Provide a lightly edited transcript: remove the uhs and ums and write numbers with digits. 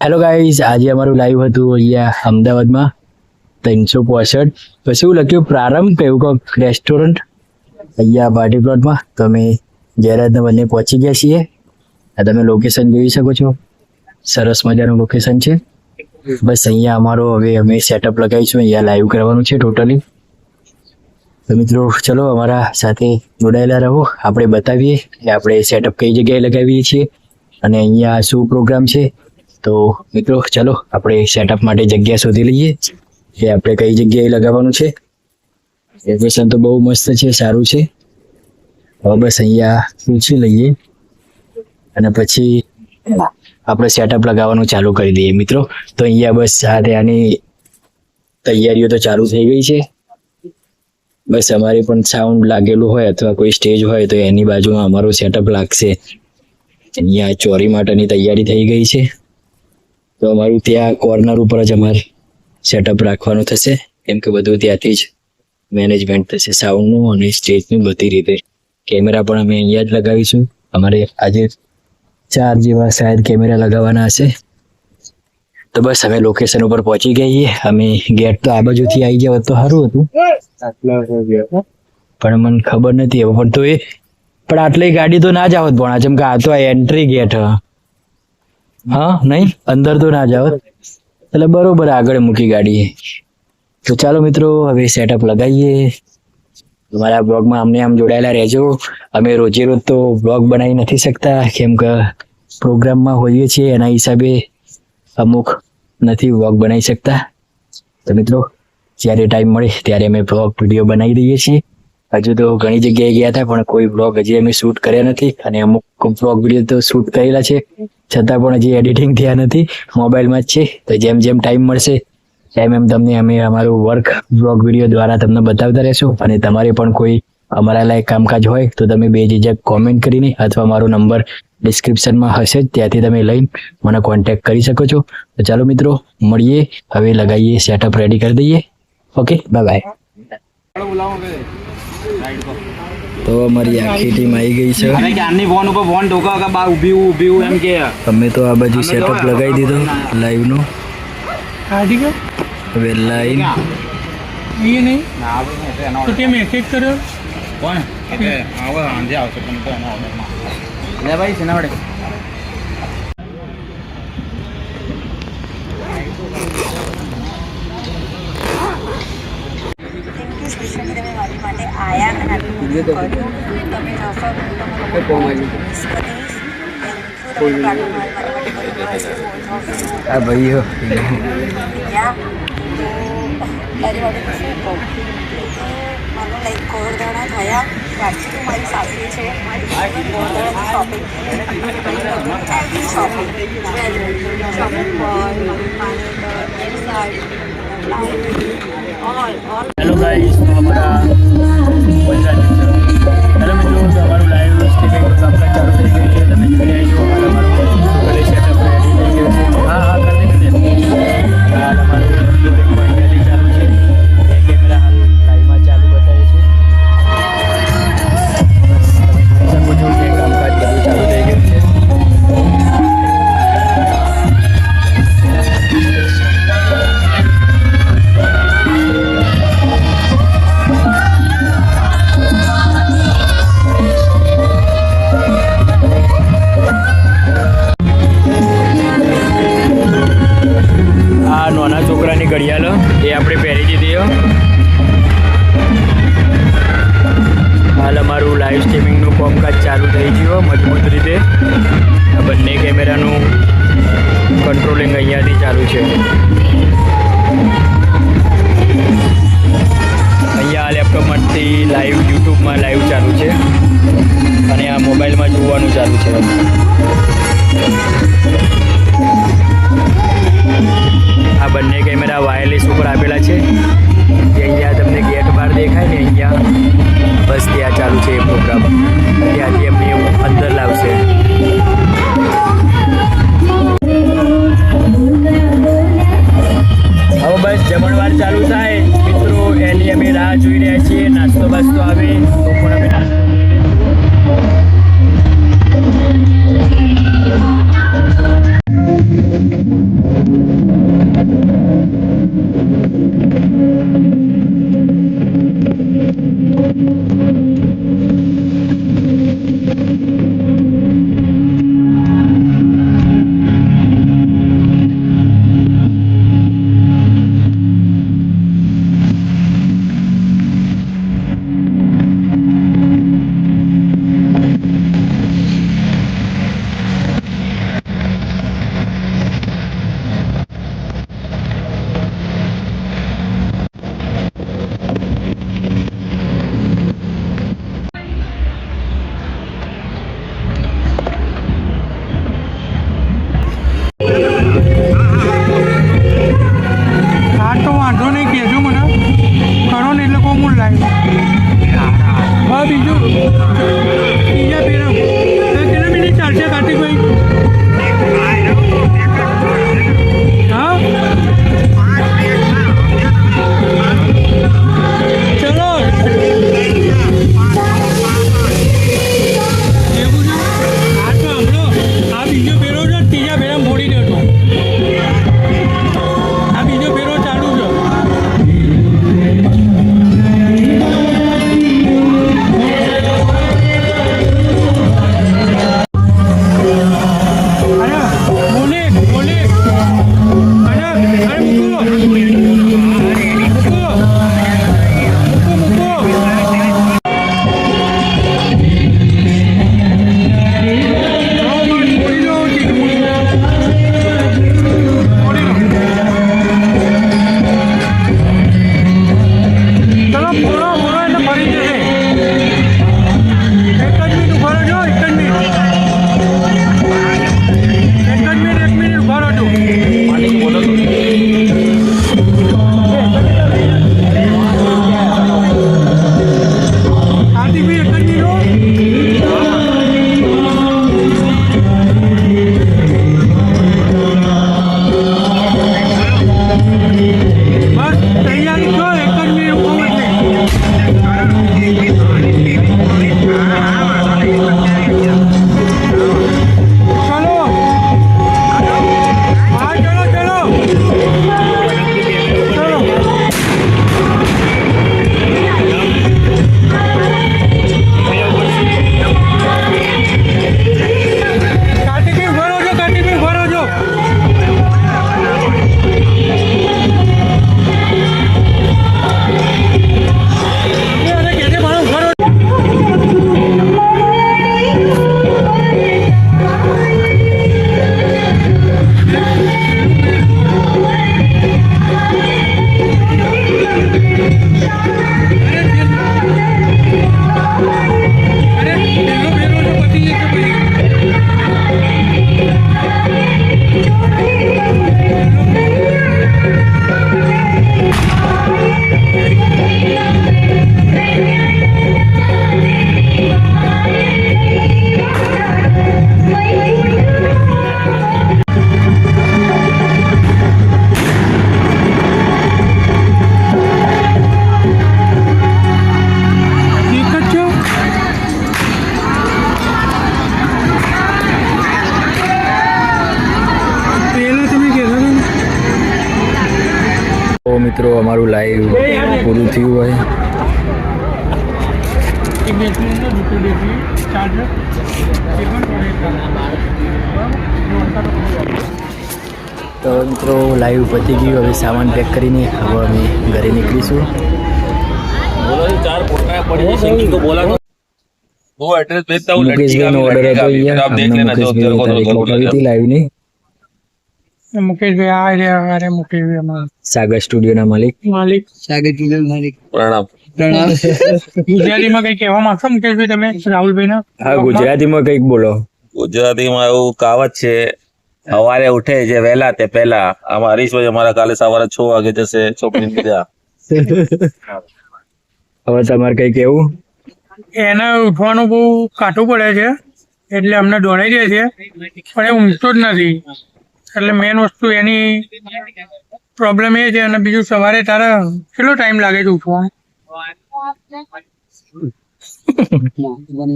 Hello guys, આજે અમારું live હતું અહીંયા અમદાવાદમાં 365 પછી એવું લખ્યું પ્રારંભ એવું કોઈક રેસ્ટોરન્ટ અહીંયા પાર્ટી પ્લોટમાં. તો અમે જયરાજના બંને પહોંચી ગયા છીએ. આ તમે લોકેશન જોઈ શકો છો, સરસ મજાનું લોકેશન છે. બસ અહીંયા અમારો હવે અમે સેટઅપ લગાવીશું, અહીંયા લાઈવ કરવાનું છે ટોટલી. તો મિત્રો ચલો અમારા સાથે જોડાયેલા રહો, આપણે બતાવીએ કે આપણે સેટઅપ કઈ જગ્યાએ લગાવીએ છીએ અને અહીંયા શું પ્રોગ્રામ છે. તો મિત્રો ચલો આપણે સેટઅપ માટે જગ્યા શોધી લઈએ કે આપણે કઈ જગ્યાએ લગાવવાનું છે. લોકેશન તો બહુ મસ્ત છે, સારું છે. હવે બસ અહીંયા પૂછી લઈએ અને પછી આપણે સેટઅપ લગાવવાનું ચાલુ કરી દઈએ મિત્રો. તો અહીંયા બસ આની તૈયારીઓ તો ચાલુ થઈ ગઈ છે. બસ અમારે પણ સાઉન્ડ લાગેલું હોય અથવા કોઈ સ્ટેજ હોય તો એની બાજુમાં અમારું સેટઅપ લાગશે. અહીંયા ચોરી માટેની તૈયારી થઈ ગઈ છે. તો અમારું ત્યાં કોર્નર ઉપર જ અમારે સેટઅપ રાખવાનું થશે, કેમ કે બધું ત્યાંથી જ મેનેજમેન્ટ થશે સાઉન્ડનું અને સ્ટેજનું બધી રીતે. કેમેરા પણ અમે અહીંયા જ લગાવીશું. અમારે આજે 4 જેવા શાયદ કેમેરા લગાવવાના હશે. તો બસ અમે લોકેશન ઉપર પહોંચી ગઈએ. અમે ગેટ તો આ બાજુથી આવી ગયા હોત તો સારું હતું, પણ મને ખબર નથી હવે. પણ તો પણ આટલી ગાડી તો ના જ આવત ભણા, જેમ કે આ તો એન્ટ્રી ગેટ હા નહીં, અંદર તો ના જાવ એટલે બરોબર આગળ મૂકી ગાડી. તો ચાલો મિત્રો હવે સેટઅપ લગાવીએ. તમારા બ્લોગમાં અમને આમ જોડાયેલા રહેજો. અમે રોજે રોજ તો બ્લોગ બનાવી નથી શકતા, કેમ કે પ્રોગ્રામમાં હોઈએ છીએ, એના હિસાબે અમુક નથી બ્લોગ બનાવી શકતા. તો મિત્રો જ્યારે ટાઈમ મળે ત્યારે અમે બ્લોગ વિડીયો બનાવી દઈએ છીએ. હજુ તો ઘણી જગ્યાએ ગયા હતા પણ કોઈ બ્લોગ હજી અમે શૂટ કર્યા નથી, અને અમુક બ્લોગ વિડીયો તો શૂટ કરેલા છે છતાં પણ હજી એડિટિંગ થયા નથી, મોબાઈલમાં જ છે. તો જેમ જેમ ટાઈમ મળશે એમ તમને અમે અમારું વર્ક બ્લોગ વિડીયો દ્વારા તમને બતાવતા રહેશું. અને તમારે પણ કોઈ અમારા લાયક કામકાજ હોય તો તમે બેઝિઝક કોમેન્ટ કરીને અથવા મારો નંબર ડિસ્ક્રિપ્શનમાં હશે જ, ત્યાંથી તમે લઈને મને કોન્ટેક્ટ કરી શકો છો. તો ચાલો મિત્રો મળીએ, હવે લગાવીએ, સેટઅપ રેડી કરી દઈએ. Okay, bye bye. તો અમારી આખી ટીમ આવી ગઈ છે. અમે તો આ બાજુ સેટઅપ લગાવી દીધો લાઈવ નો. હવે લાઈન આ ભાઈઓ હેલો ગાઈસ, તો અમારા હેલો મિત્રો, તમારું લાઈવ સ્ટ્રીમિંગ કામકાજ ચાલુ થઈ ગયું છે. તમે જોઈ રહ્યા છો અમારું સેટઅપ રેડી થઈ ગયું છે. હા કરી દે. હા તમારું અહીંયાથી ચાલુ છે. એ કેમેરા હાલ લાઈવમાં ચાલુ બતાવે છે. બસ તમે જોઈ શકો છો કે કામકાજ બધું ચાલુ થઈ ગયું છે. નાના છોકરાની ઘડિયાળ એ આપણે પહેરી દીધી. હાલ અમારું લાઈવ સ્ટ્રીમિંગનું કામકાજ ચાલુ થઈ ગયું મજબૂત રીતે. આ બંને કેમેરાનું કંટ્રોલિંગ અહીંયાથી ચાલુ છે. અહીંયા આ લેપટોપમાંથી લાઈવ યુટ્યુબમાં લાઈવ ચાલુ છે અને આ મોબાઈલમાં જોવાનું ચાલુ છે. આ બંને કેમેરા વાયરલેસ ઉપર આપેલા છે. જે અહીંયા તમને ગેટ બહાર દેખાય ને, અહીંયા બસ ત્યાં ચાલુ છે એ પ્રોગ્રામ. ત્યાંથી એમને અંદર લાવશે. મિત્રો અમારું લાઈવ પૂરું થયું હોય. તો મિત્રો લાઈવ પતી ગયું. હવે સામાન પેક કરીને હવે અમે ઘરે નીકળીશું. वो एड्रेस भेजता हूँ, लड़की का મુકેશભાઈનો भी ઓર્ડર હતો लगेगा अभी। અહીંયા. आप देख અમને लेना जो तेरे को મુકેશભાઈ जो તારીખ મોકલાવી હતી લાઈવની. मुकेश भाई आ रहे हैं मुकेश भाई हमारे સાગર સ્ટુડિયોના માલિક. मालिक प्रणाम। ગુજરાતીમાં કઈ કહેવા માંગશો મુકેશભાઈ તમે રાહુલભાઈ હા, ગુજરાતીમાં કંઈક બોલો. ગુજરાતીમાં એવું કહાવત છે, સવારે ઉઠે જે વહેલા તે પહેલા. આમાં હરીશભાઈ અમારા કાલે સવારે 6 વાગે જશે ચોકડી બીજા. હવે તમારે કંઈ કેવું? એને ઉઠવાનું બહુ કાઠું પડે છે એટલે અમને દોડાઈ જાય છે પણ એ ઊંઘતો જ નથી. એટલે મેઇન વસ્તુ એની પ્રોબ્લેમ એ છે. અને બીજું સવારે તારા કેટલો ટાઈમ લાગે છે ઉઠવામાં?